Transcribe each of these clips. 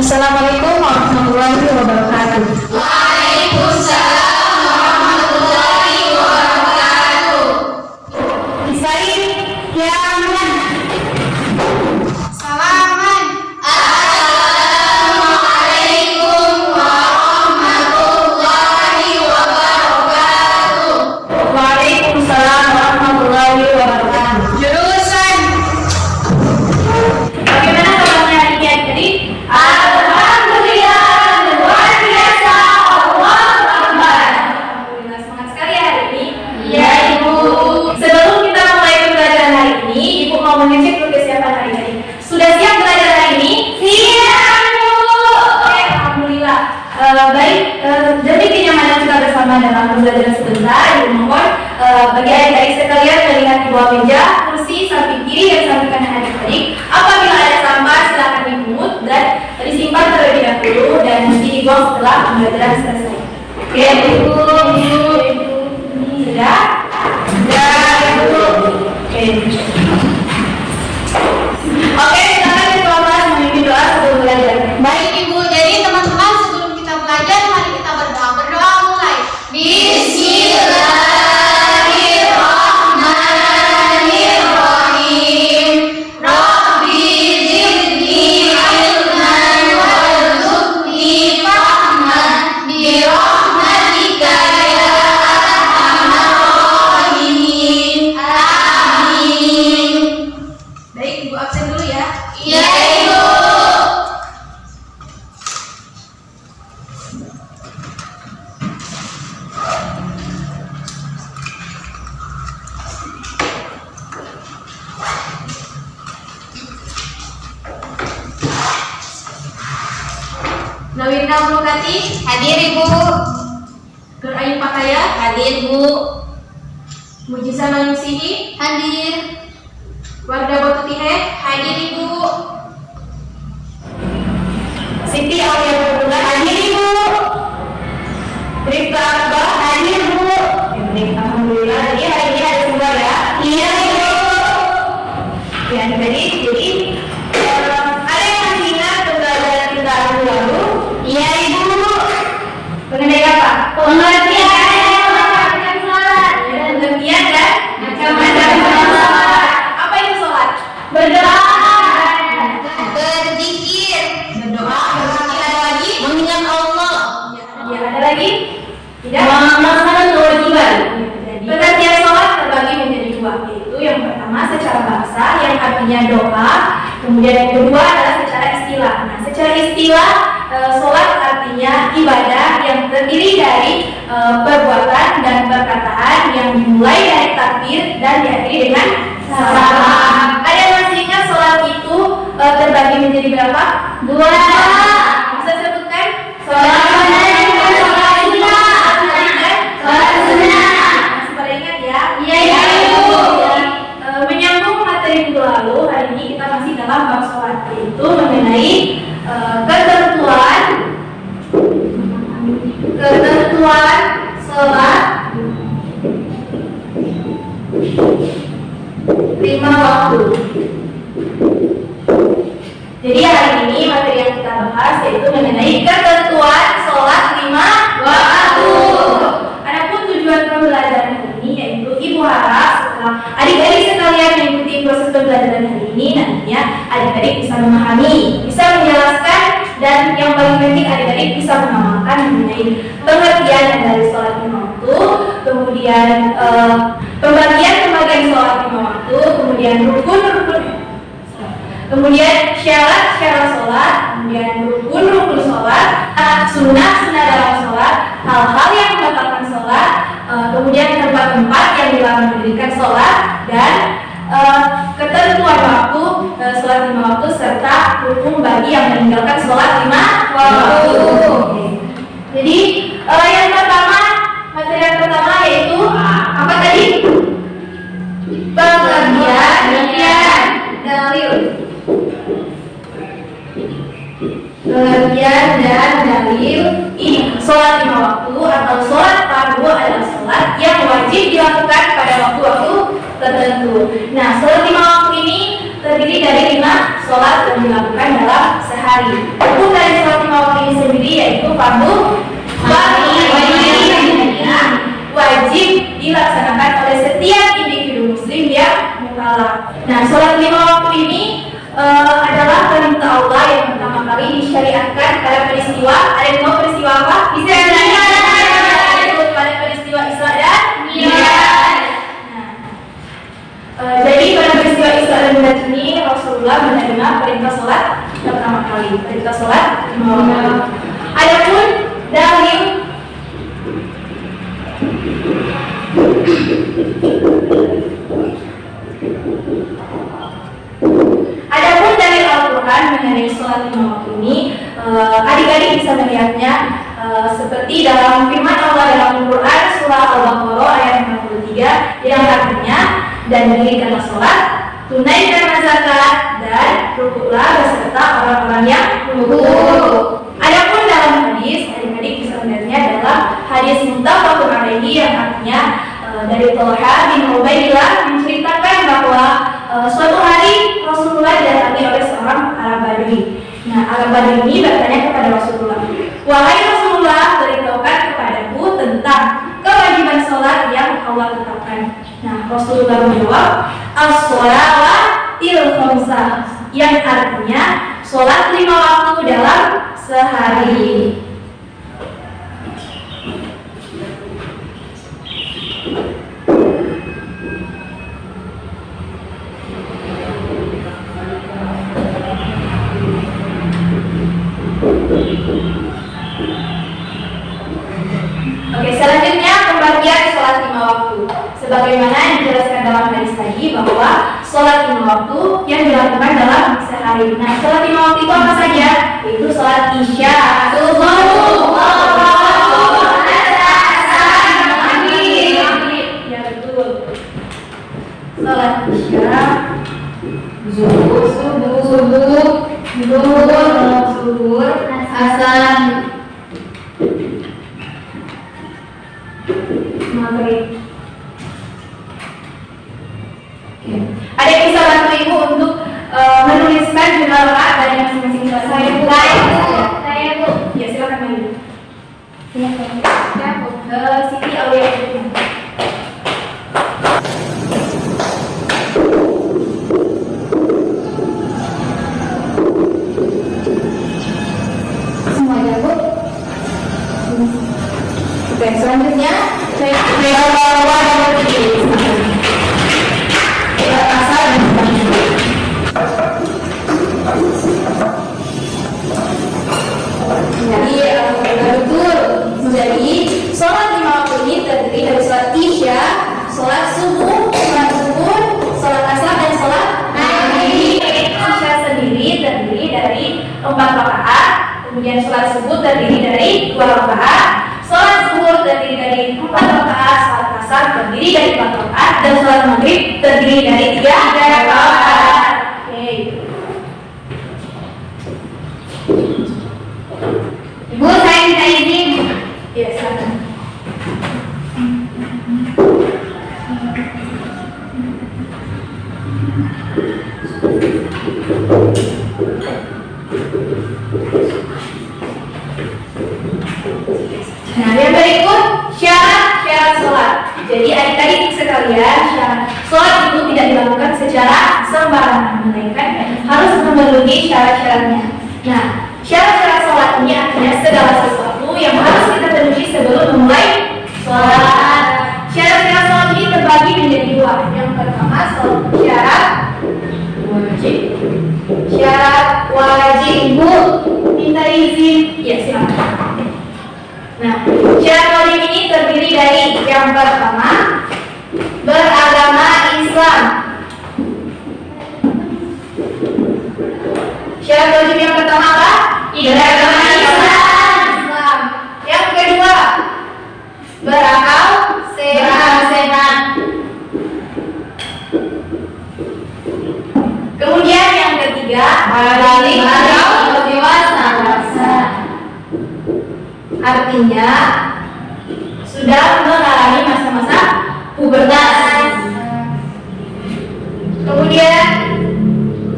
Assalamualaikum warahmatullahi wabarakatuh. Waalaikumsalam warahmatullahi wabarakatuh. Isain, ya aman. Salaman. Assalamualaikum warahmatullahi wabarakatuh. Waalaikumsalam warahmatullahi wabarakatuh. Jurusan. Bagaimana kabarnya adik-adik? Alhamdulillah, luar biasa. Allahu Akbar. Alhamdulillah, semangat sekali ya hari ini. Iya, Ibu. Sebelum kita mulai pembelajaran hari ini, Ibu mau mengecek dulu kesiapan adik-adik. Sudah siap belajar hari ini? Siap, Bu. Oke, alhamdulillah. Baik, demi kenyamanan kita bersama dalam pembelajaran sebentar, Ibu mohon bagi adik-adik sekalian melihat di bawah meja, kursi samping kiri dan samping kanan adik-adik. Apabila ada sampah, silakan dipungut dan disimpan terlebih dahulu dan nanti dibuang setelah pembelajaran selesai. Oke, Ibu. Sudah? Sudah, Ibu. Oke. Oke, silakan Bapak memimpin doa sebelum belajar. Baik, Ibu. Jadi teman-teman, sebelum kita belajar, mari kita berdoa. Berdoa mulai. Bismillahirrahmanirrahim. Rabbi zidni ilman warzuqni fahman bi rahmatika ya arhamar rahimin. Amin. Baik, Ibu absen dulu ya. Iya, Ibu. Nawinda Mulukati, Hadir, Ibu. Nur Ayu Pakaya, Hadir, Bu. Mujizah Manusihi, Hadir. Wardah Botutihe, Hadir, Ibu. Siti Aulia Berdua, hadir Ibu. Bribka Akbar, hadir Bu. Ya, baik, alhamdulillah. Jadi hari ini ada semua ya. Iya, Ibu. Ya, jadi ada yang masih ingat pembelajaran kita minggu lalu? Iya, Ibu. Mengenai apa? Pengertian macam-macam sholat. Pengertian dan Macam-macam sholat. apa itu sholat? Berdoa. Berzikir. Berdoa. Ada lagi? Mengingat Allah. Ya, ada lagi? Tidak? Melaksanakan kewajiban. Pengertian sholat terbagi menjadi dua, yaitu yang pertama secara bahasa yang artinya doa, kemudian yang kedua adalah secara istilah. Nah, secara istilah sholat artinya ibadah yang terdiri dari perbuatan dan perkataan yang dimulai dari takbir dan diakhiri dengan salam. Ada yang masih ingat sholat itu terbagi menjadi berapa? Dua. Bisa sebutkan? Sholat sunnah dan sholat sunnah. Sholat sunnah. Masih pada ingat ya? Iya, Ibu. Menyambung materi minggu lalu, hari ini kita masih dalam bab sholat, yaitu mengenai ketentuan sholat 5 waktu. Jadi hari ini materi yang kita bahas yaitu mengenai ketentuan sholat 5 waktu. Adapun tujuan pembelajaran hari ini yaitu Ibu harap setelah adik-adik sekalian mengikuti proses pembelajaran hari ini, nantinya adik-adik bisa memahami, bisa menjelaskan, dan yang paling penting adik-adik bisa mengamalkan mengenai pengertian dari sholat 5 waktu, kemudian pembagian sholat 5 waktu, kemudian rukun, kemudian syarat sholat, kemudian rukun sholat, sunnah dalam sholat, hal-hal yang membatalkan sholat, kemudian tempat-tempat yang dilarang mendirikan sholat, dan ketentuan waktu sholat 5 waktu serta hukum bagi yang meninggalkan sholat 5 waktu. Jadi yang pertama, materi yang pertama yaitu apa tadi? Pengertian dalil. Pengertian dan dalil ini sholat 5 waktu atau sholat fardu adalah sholat yang wajib dilakukan pada waktu-waktu tertentu. Nah, sholat 5 waktu ini terdiri dari 5 sholat yang dilakukan dalam sehari. sehari. Hukum dari sholat lima waktu ini sendiri yaitu fardu wajib dilaksanakan oleh setiap individu muslim yang mukallaf. Nah, sholat lima waktu ini adalah perintah Allah yang pertama kali disyariatkan pada peristiwa. Ada dua peristiwa apa? Bisa pada peristiwa Isra dan Mi'raj. Jadi pada peristiwa Isra dan Mi'raj ini Rasulullah menerima perintah sholat pertama kali, perintah sholat lima waktu. Adapun dalil Al-Quran mengenai sholat lima waktu ini, adik-adik bisa melihatnya seperti dalam firman Allah dalam Al-Quran surah Al-Baqarah ayat 63 yang artinya, dan dirikanlah sholat, tunaikanlah zakat, dan rukuklah beserta orang-orang yang rukuk. Adapun dalam hadis, adik-adik bisa melihatnya dalam hadis muttafaqun alaihi yang artinya dari Thalha bin Ubaidillah menceritakan bahwa suatu hari Rasulullah didatangi oleh seorang Arab Badui. Nah, Arab Badui ini bertanya kepada Rasulullah, "Wahai Rasulullah, beritahukan kepadaku tentang kewajiban sholat yang Allah tetapkan." Nah, Rasulullah menjawab, "As-sholawatil khamsah," yang artinya sholat lima waktu dalam sehari. Oke, selanjutnya pembagian sholat lima waktu. Sebagaimana yang dijelaskan dalam hadis tadi bahwa sholat lima waktu yang dilakukan dalam sehari. Nah, sholat lima waktu itu apa saja? Yaitu sholat isya, subuh, ya betul. Sholat isya, zuhur, asar, maghrib. Ada yang bisa bantu ibu untuk menuliskan jumlah rakaat dari masing-masing sholat? Saya bu. Ya, silakan ibu. Siti Aulia. Semuanya bu. Oke, selanjutnya saya jadi sholat lima waktu ini terdiri dari sholat isya, sholat subuh, sholat zuhur, sholat asar, dan sholat maghrib. Isya sendiri terdiri dari 4 rakaat, kemudian sholat subuh terdiri dari 2 rakaat, sholat zuhur terdiri dari 4 rakaat, sholat asar terdiri dari 4 rakaat, dan sholat maghrib terdiri dari 3 rakaat. Oke. Bu, saya minta izin. Ya, silakan. Nah, yang berikut syarat sholat. Jadi adik-adik sekalian, syarat sholat itu tidak dilakukan secara sembarangan, melainkan harus memenuhi syarat-syaratnya. Nah, syarat-syarat sholat ini artinya segala sesuatu yang harus kita penuhi sebelum memulai sholat. Syarat-syarat sholat ini terbagi menjadi 2. Yang pertama, syarat wajib. Syarat wajib. Ibu minta izin. Ya, silakan. Nah, syarat wajib ini terdiri dari yang pertama, beragama Islam. Syarat wajib yang pertama apa? Beragama Islam. Yang kedua, berakal sehat. Kemudian yang ketiga, balik atau dewasa. Artinya sudah mengalami masa-masa pubertas. Kemudian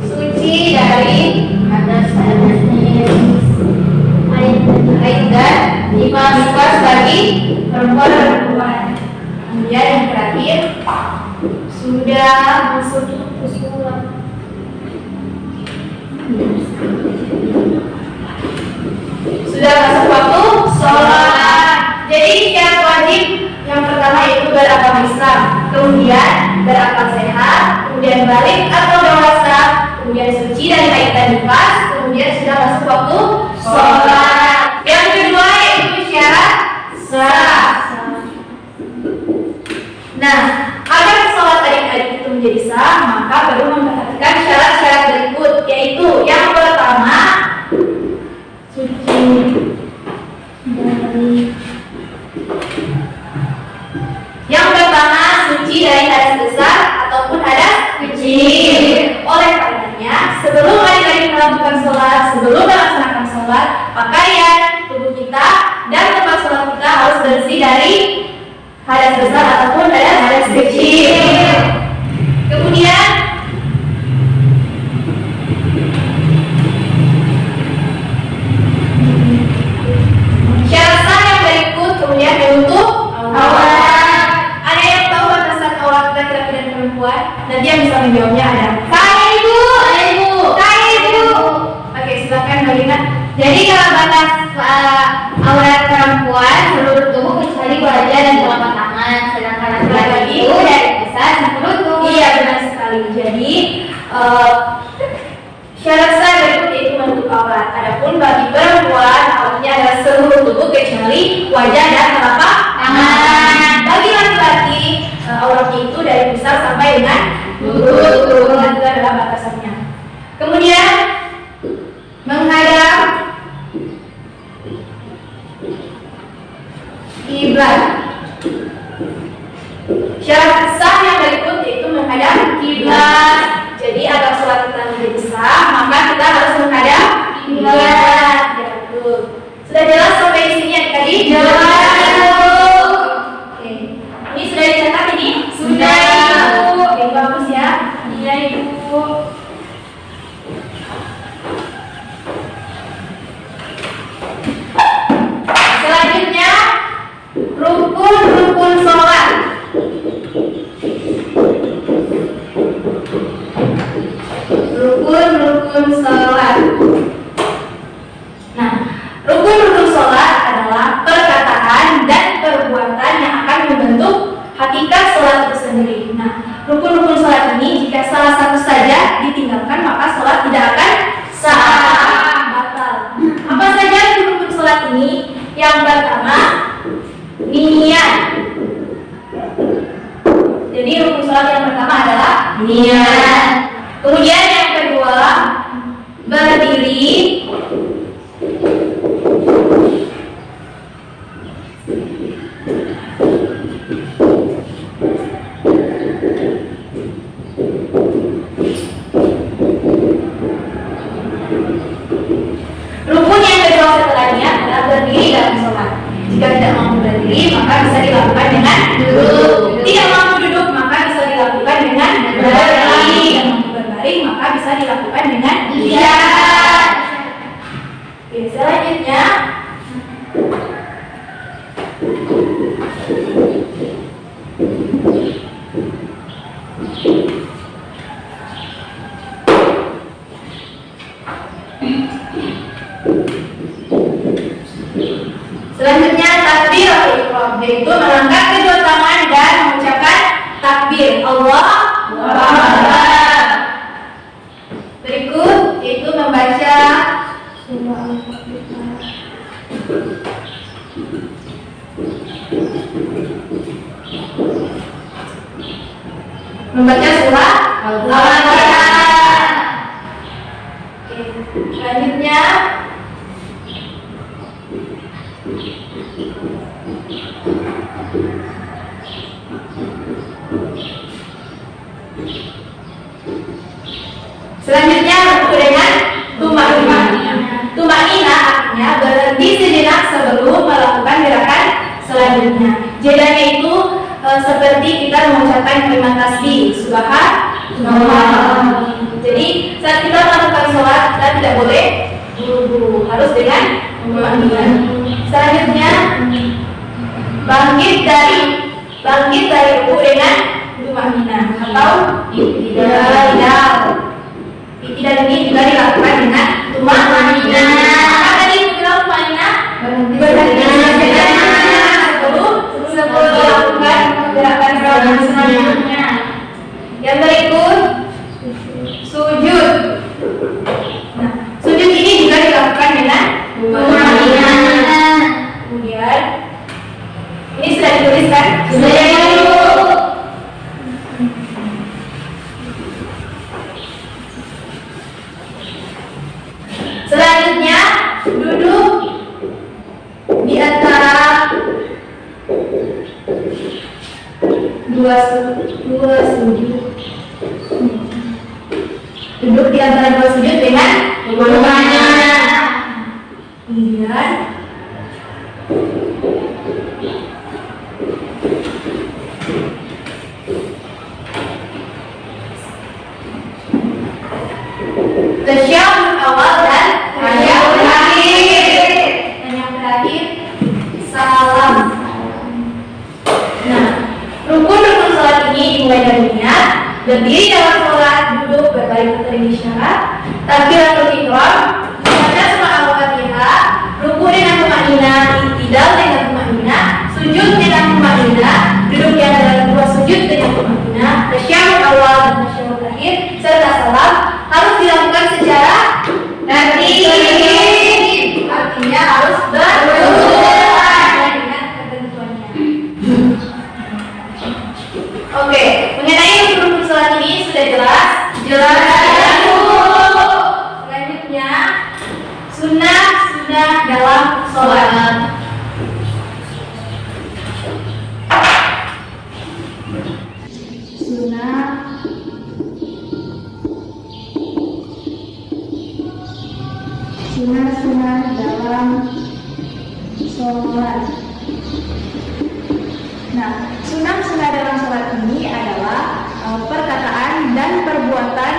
suci dari hadas haid dan nifas bagi perempuan. Kemudian yang terakhir sudah masuk sholat. Sudah masuk waktu sholat. Jadi syarat wajib yang pertama itu beragama Islam, kemudian berakal sehat, kemudian balik atau dewasa, kemudian suci dari haid dan nifas, kemudian sudah masuk waktu sholat. Yang kedua yaitu syarat sah. Nah, agar sholat adik-adik itu menjadi sah, maka perlu memperhatikan syarat-syarat berikut, yaitu yang pertama suci dari hadas besar ataupun hadas kecil. Oleh karenanya, sebelum adik-adik melakukan sholat, sebelum melaksanakan sholat, pakaian tubuh kita dan tempat sholat kita harus bersih dari hadas besar ataupun hadas kecil. Kemudian syarat sah yang berikut, kemudian menutup aurat. Ada yang tahu batasan aurat laki-laki dan perempuan? Nanti yang bisa menjawabnya ada. Saya ibu. Oke, silakan Malina. Jadi kalau batas aurat perempuan seluruh tubuh kecuali wajah dan telapak tangan, sedangkan laki-laki itu dari pusat sampai lutut. Iya, benar sekali. Jadi syarat sah berikut yaitu menutup aurat. Adapun bagi perempuan auratnya adalah seluruh tubuh kecuali wajah dan telapak tangan. Bagi laki-laki auratnya itu dari pusar sampai dengan lutut. Itu adalah batasannya. Kemudian menghadap kiblat. Syarat sah yang berikut yaitu menghadap kiblat. Jadi agar sholat kita menjadi sah, maka kita harus menghadap kiblat. Ya, betul. Sudah jelas sampai di sini adik-adik? Jelas. Oke. Ini sudah dicatat ini? Sudah, Ibu. Oke, bagus ya. Iya, Ibu. Selanjutnya rukun sholat. Rukun sholat. Nah, rukun sholat adalah perkataan dan perbuatan yang akan membentuk hakikat sholat itu sendiri. Nah, rukun sholat ini jika salah satu saja ditinggalkan maka sholat tidak akan sah, batal. Apa saja rukun sholat ini? Yang pertama, niat. Jadi rukun sholat yang pertama adalah niat. Kemudian yang kedua, berdiri. Rukun yang kedua setelahnya adalah berdiri dalam sholat. Jika tidak mampu berdiri, maka bisa dilakukan dengan duduk. Tidak mampu duduk, maka bisa dilakukan dengan berbaring. Tidak mampu berbaring, maka bisa dilakukan dengan lihat. Oke, selanjutnya takbiratul ihram, yaitu mengangkat kedua tangan dan mengucapkan takbir Allahu Akbar. Berikut yaitu membaca surah Al-Fatihah. Membaca surah Al-Fatihah. Selanjutnya berikut dengan tumanina artinya berhenti sejenak sebelum melakukan gerakan selanjutnya. Jedanya itu seperti kita mengucapkan kalimat tasbih subhanallah. Jadi saat kita melakukan sholat kita tidak boleh buru-buru, harus dengan tumanina. Selanjutnya bangkit dari ruku dengan tumanina atau i'tidal. I'tidal ini juga dilakukan dengan tumanina. Apa tadi bilang tumanina? Berhenti sebelum melakukan gerakan selanjutnya. Yang berikut sujud. Nah, sujud ini juga dilakukan dengan tumanina. Kemudian ini sudah dituliskan? Sudah. Selanjutnya duduk di antara dua sujud. Duduk di antara dua sujud dengan tumanina. Kemudian tasyahud awal dan tasyahud akhir. Dan yang terakhir salam. Nah, rukun-rukun sholat ini dimulai dari niat, berdiri dalam sholat, duduk, berbalik kepada isyarat, takbiratul ihram, membaca surah Al-Fatihah, ruku dengan tumanina, i'tidal dengan tumanina, sujud dengan tumanina, duduk di antara dua sujud dengan tumanina, tasyahud awal dan tasyahud akhir, serta salam harus dilakukan secara tertib. Artinya harus berulang dengan ketentuannya. Oke, mengenai rukun sholat ini sudah jelas? Jelas. Selanjutnya sunnah dalam sholat. Sunnah dalam sholat. Nah, sunnah dalam sholat ini adalah perkataan dan perbuatan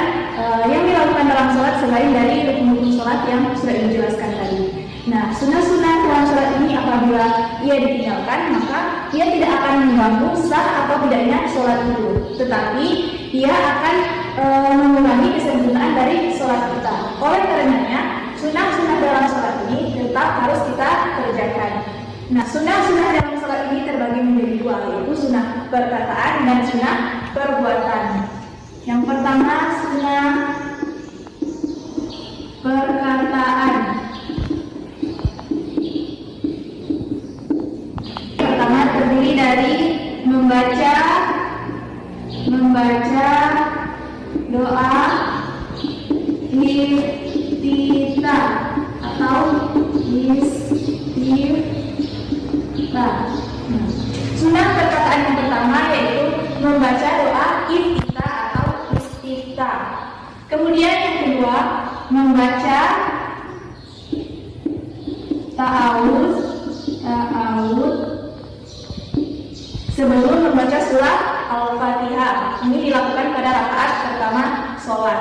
yang dilakukan dalam sholat selain dari rukun-rukun sholat yang sudah dijelaskan tadi. Nah, sunnah dalam sholat ini apabila ia ditinggalkan, maka ia tidak akan mengganggu sah atau tidaknya sholat itu, tetapi ia akan mengurangi kesempurnaan dari sholat kita. Oleh karenanya, sunnah dalam sholat ini tetap harus kita kerjakan. Nah, sunnah dalam sholat ini terbagi menjadi dua, yaitu sunnah perkataan dan sunnah perbuatan. Yang pertama, sunnah perkataan. Pertama terdiri dari membaca doa iftitah atau istiftah. Sunnah perkataan yang pertama yaitu membaca doa iftitah atau istiftah. Kemudian yang kedua membaca ta'awudz sebelum membaca surah Al-Fatihah. Ini dilakukan pada rakaat pertama sholat.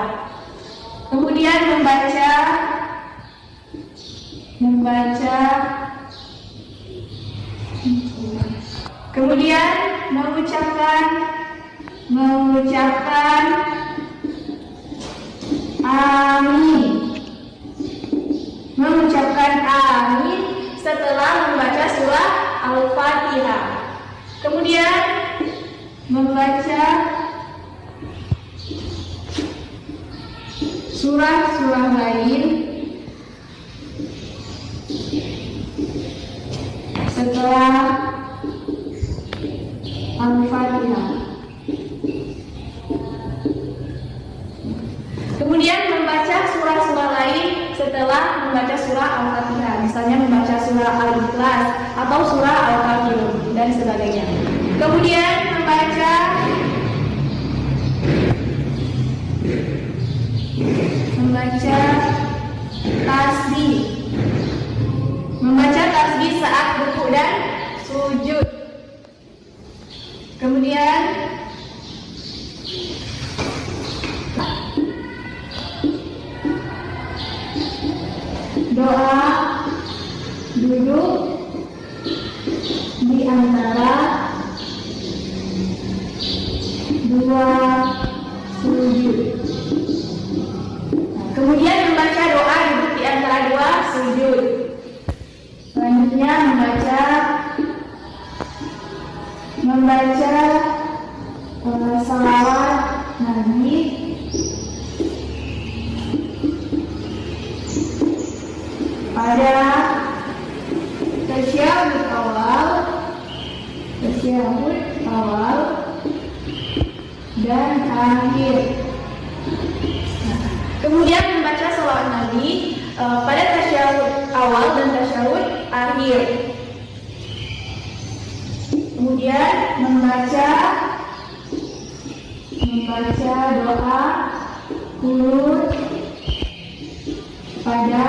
Kemudian membaca kemudian mengucapkan amin. Mengucapkan amin setelah membaca surah Al-Fatihah. Kemudian membaca surah-surah lain setelah Al-Fatihah. Kemudian membaca surah-surah lain setelah membaca surah Al-Fatihah, misalnya membaca surah Al-Ikhlas atau surah Al-Kafirun dan sebagainya. Kemudian membaca tasbih. Membaca tasbih saat ruku dan sujud. Kemudian doa duduk pada tasyahud awal dan akhir. Nah, kemudian membaca sholawat Nabi pada tasyahud awal dan tasyahud akhir. Kemudian membaca doa qunut pada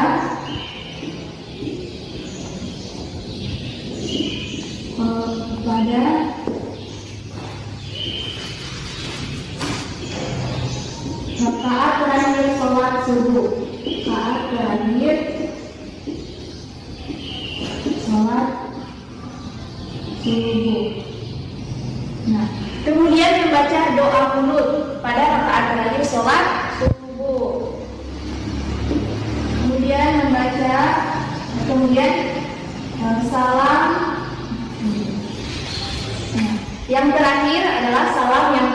rakaat terakhir sholat subuh. Nah, kemudian membaca doa qunut pada rakaat terakhir sholat subuh. Kemudian salam. Nah, yang terakhir adalah salam yang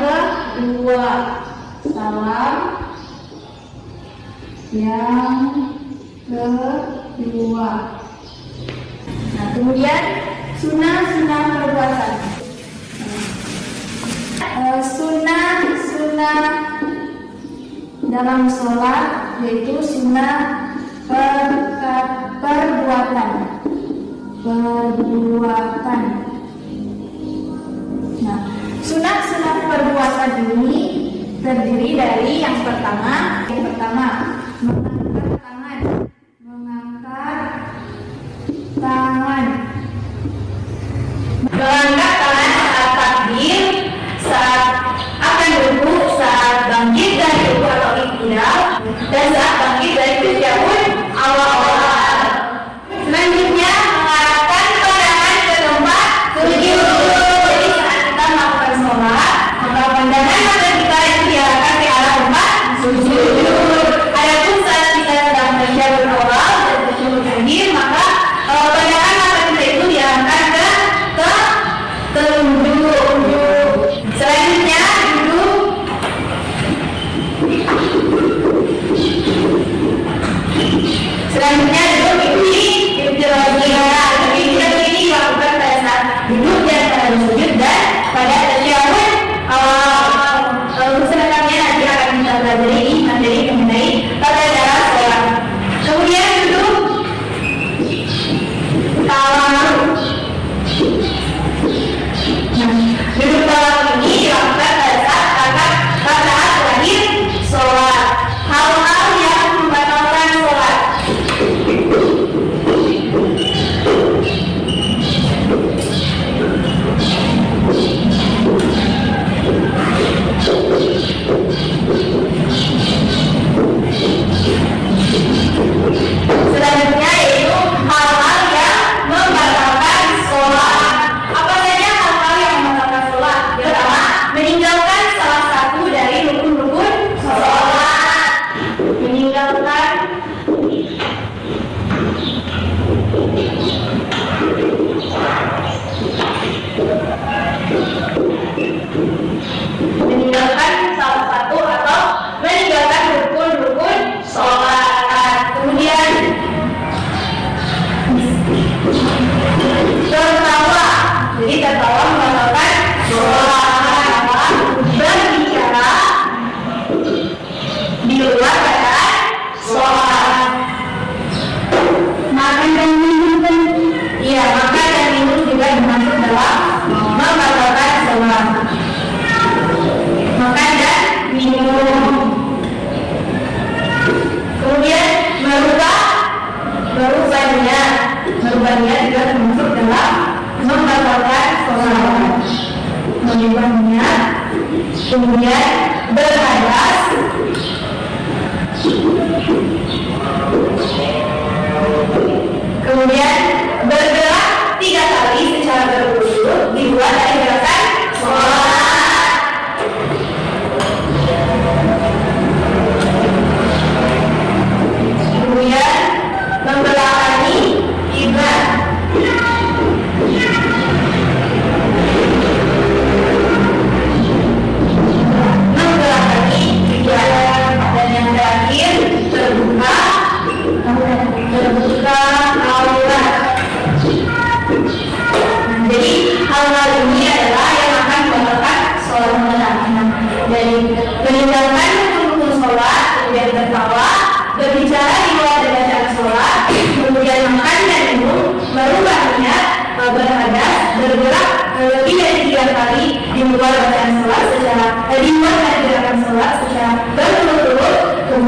kedua. Nah, kemudian sunnah perbuatan. Sunnah dalam sholat yaitu sunnah perbuatan. Nah, sunnah perbuatan ini terdiri dari yang pertama mengangkat tangan saat takbir, saat akan duduk, saat bangkit dari rukuk atau i'tidal, dan saat bangkit dari tasyahud awal. Selanjutnya mengarahkan pandangan ke tempat sujud. Jadi saat kita melakukan sholat, maka pandangan mata kita itu diarahkan ke arah tempat sujud. Adapun saat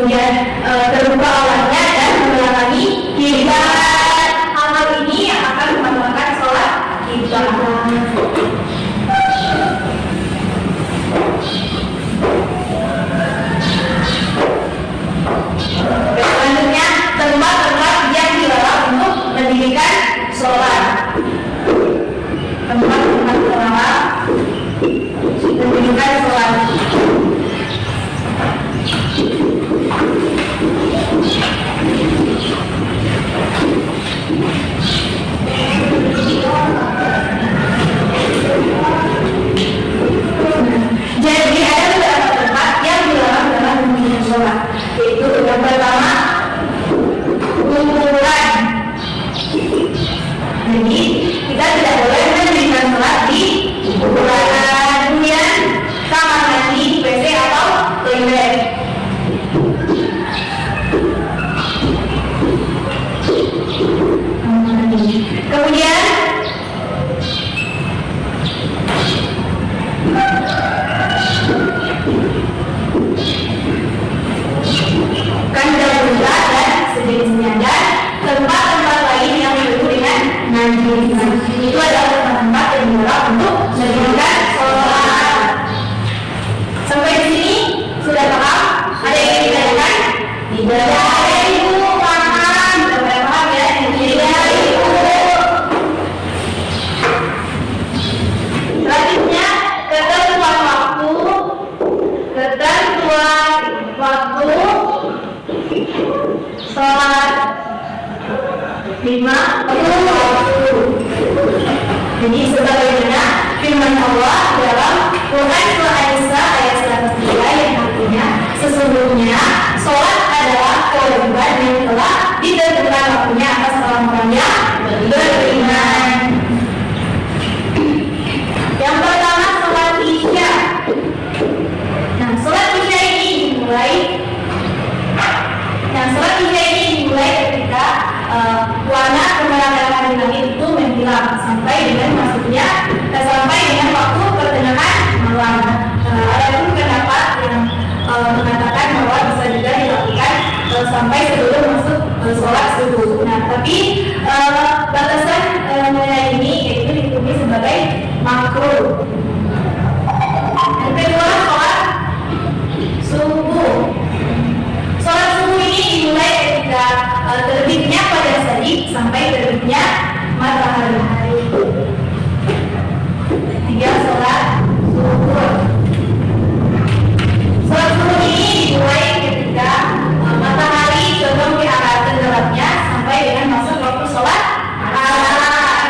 kemudian terbuka auratnya dan membelakangi kiblat. Hal ini yang akan membatalkan sholat kita. Selanjutnya, tempat-tempat yang dilarang untuk mendirikan sholat. Tempat-tempat dilarang mendirikan sholat. Jadi ada beberapa tempat yang dilarang dalam mendirikan sholat, yaitu yang pertama kuburan. Jadi kita tidak boleh mendirikan sholat di kuburan. Kemudian kamar mandi, WC atau toilet. Kemudian kandang bunga dan sejenisnya, dan tempat-tempat lain yang disebut dengan najis. Itu adalah tempat yang dilarang untuk mendirikan sholat. Sampai di sini sudah paham? Ada yang ingin ditanyakan? Tidak ada, Ibu. Paham? Sudah paham ya? Tidak, Ibu. Selanjutnya, ketentuan waktu sholat 5 waktu. Jadi sebagaimana firman Allah dalam Quran surah An-Nisa ayat 103 yang artinya sesungguhnya sholat adalah kewajiban yang telah ditentukan waktunya atas orang-orang yang beriman. Yang pertama, sholat Isya. Nah, sholat Isya ini dimulai ketika warna kemerah-merahan di langit itu menghilang sampai dengan waktu pertengahan malam. Ada pun pendapat yang mengatakan bahwa bisa juga dilakukan sampai sebelum masuk sholat subuh. Nah, tapi batasan mengenai ini yaitu dihukumi sebagai makruh. Yang kedua, sholat subuh. Sholat subuh ini dimulai ketika terbitnya fajar shadiq sampai terbitnya matahari. Tiga, sholat subuh. Sholat subuh ini dimulai ketika matahari condong ke arah tenggelamnya sampai dengan masuk waktu sholat asar.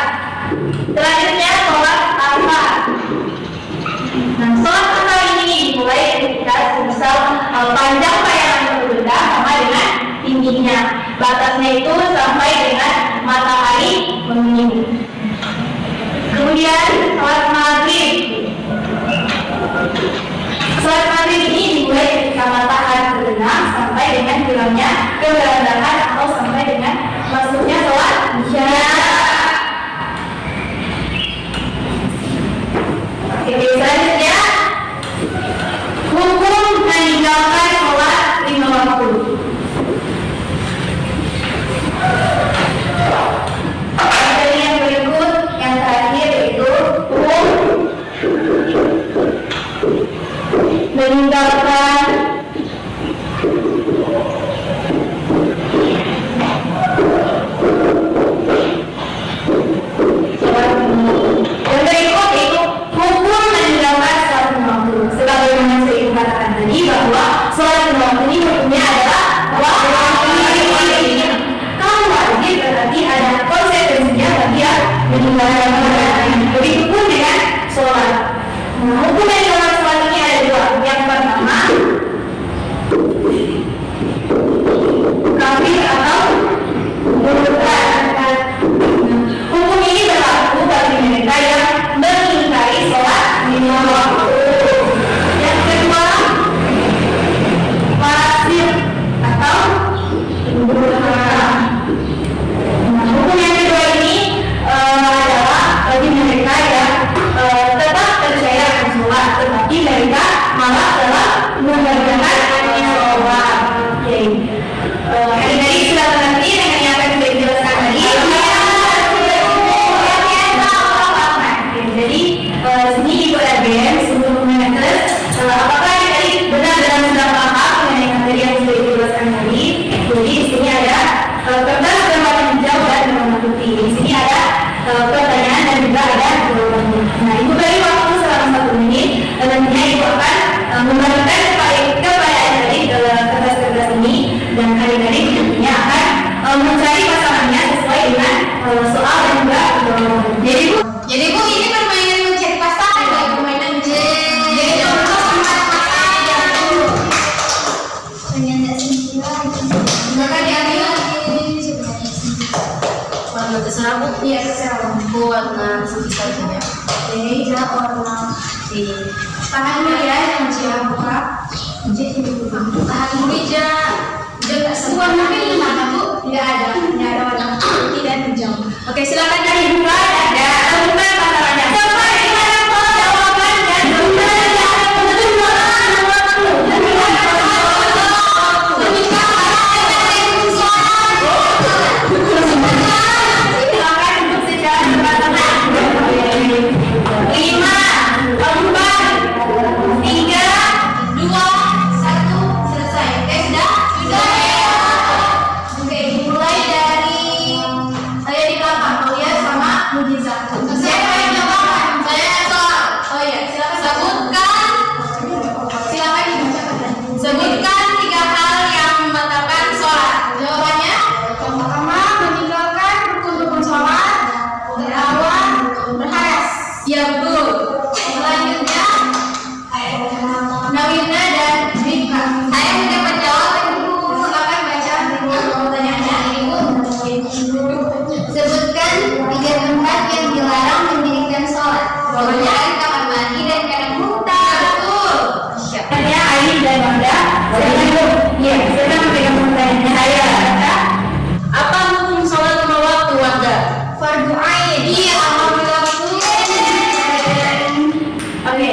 Selanjutnya, sholat asar. Nah, sholat asar ini dimulai ketika semisal panjang bayangan berbeda sama dengan tingginya. Batasnya itu sampai dengan matahari meninggi. Kemudian sholat maghrib. Sholat maghrib ini dimulai ketika matahari terbenam sampai dengan hilangnya keberadaan atau sampai dengan masuknya sholat isya. Oke, selanjutnya hukum meninggalkan sholat 5 waktu. Materi yang berikut yang terakhir yaitu hukum meninggalkan sholat 5 waktu. Yang berikut yaitu hukum meninggalkan sholat 5 waktu. Sebagaimana saya katakan tadi bahwa sholat 5 waktu ini hukumnya adalah wajib. Kalau wajib berarti ada konsekuensinya bagi yang meninggalkan sholat. Begitu pun dengan sholat. Nah, hukum meninggalkan sholat ini ada dua. Yang pertama, kafir atau murtad. Hukum ini berlaku bagi mereka yang mengingkari sholat 5 waktu. Yang kedua, fasik atau murtad. Nah, hukum yang kedua ini adalah bagi mereka yang tetap percaya akan sholat terserah Bu. Iya, terserah. Bu warna satu-satunya. Oke, hijau warna Di tahan dulu ya yang siap buka. Tahan dulu hijau. Hijau tak semua warna ini mana Bu? Tidak ada warna putih dan hijau. Oke, silakan dari buka ada teman pasangannya. Coba gimana kalau jawaban dan silakan duduk secara berpasangan. 5, 4, 3, 2, 1, selesai. Sudah? Sudah ya. Oke, mulai dari saya di belakang, Aulia sama Mujizat. Siapa yang jawab? Saya soal. Oh iya, silakan sebutkan. Silakan dibacakan. Sebutkan 3 hal yang membatalkan sholat. Jawabannya? Yang pertama, meninggalkan rukun-rukun sholat, berawan, berhadas. Ya betul. Selanjutnya, Nawina dan Rika. Saya sudah menjawab dulu. Silakan baca pertanyaannya, Ibu. Sebutkan 3 tempat yang dilarang mendirikan sholat. Jawabannya? Kamar mandi dan kandang unta. Betul. Pertanyaannya Aini dan Wanda. Silakan Ibu. Iya, silakan memegang pertanyaannya. Saya baca. apa hukum sholat 5 waktu Wanda? Fardu ain. Iya, alhamdulillah betul. Oke,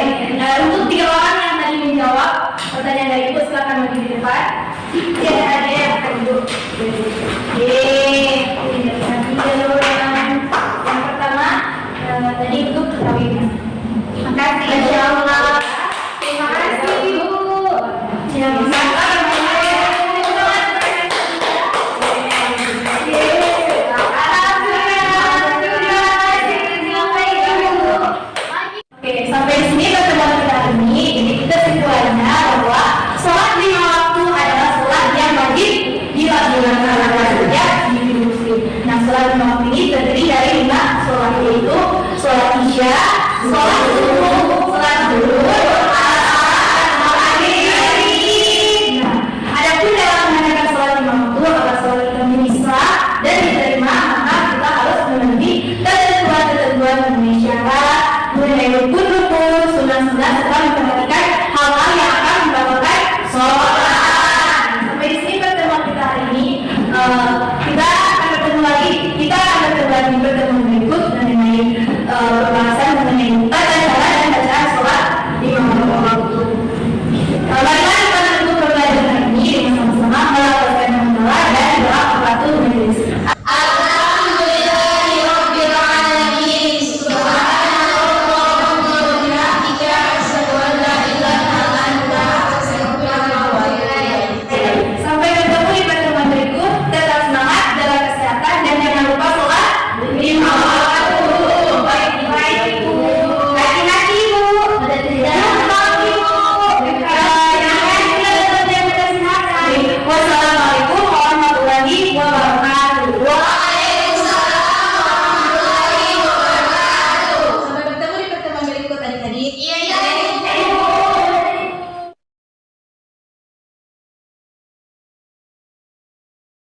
untuk 3 orang yang tadi menjawab pertanyaan dari Ibu, silakan maju di depan. Tidak ada